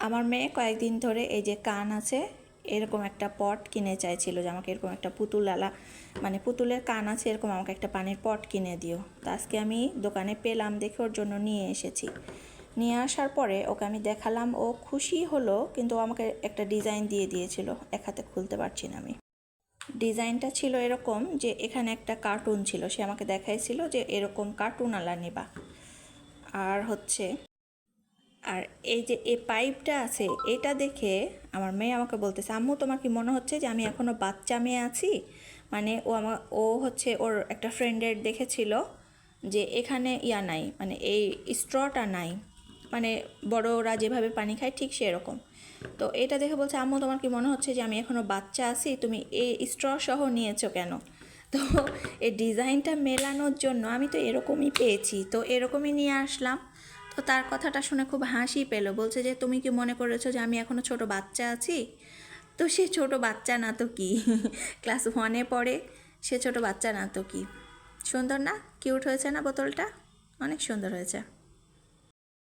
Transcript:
আমার মেয়ে কয়েকদিন ধরে এই যে কান আছে এরকম একটা পট কিনে চাইছিল যে আমাকে এরকম একটা পুতুলওয়ালা মানে পুতুলের কান আছে এরকম আমাকে একটা পানির পট কিনে দিও। তো আজকে আমি দোকানে পেলাম দেখে ওর জন্য নিয়ে এসেছি। নিয়ে আসার পরে ওকে আমি দেখালাম, ও খুশি হলো, কিন্তু ও আমাকে একটা ডিজাইন দিয়ে দিয়েছিল, এক হাতে খুলতে পারছি না আমি। ডিজাইনটা ছিল এরকম যে এখানে একটা কার্টুন ছিল, সে আমাকে দেখাইছিল যে এরকম কার্টুনওয়ালা নেবা। আর হচ্ছে আর এই যে এই পাইপটা আছে এটা দেখে আমার মেয়ে আমাকে বলতেছে, আম্মু তোমার কি মনে হচ্ছে যে আমি এখনও বাচ্চা মেয়ে আছি? মানে ও হচ্ছে ওর একটা ফ্রেন্ডের দেখেছিল যে এখানে ইয়া নাই, মানে এই স্ট্রটা নাই, মানে বড়রা যেভাবে পানি খায় ঠিক সেরকম। তো এটা দেখে বলছে, আম্মু তোমার কি মনে হচ্ছে যে আমি এখনও বাচ্চা আছি? তুমি এই স্ট্র সহ নিয়েছো কেন? তো এই ডিজাইনটা মেলানোর জন্য আমি তো এরকমই পেয়েছি, তো এরকমই নিয়ে আসলাম। তো তার কথাটা শুনে খুব হাসি পেল, বলছে যে তুমি কি মনে করেছো যে আমি এখনও ছোট বাচ্চা আছি? তো সে ছোট বাচ্চা না তো কি, ক্লাস 1-এ পড়ে, সে ছোট বাচ্চা না তো কি। সুন্দর না? কিউট হয়েছে না বোতলটা? অনেক সুন্দর হয়েছে।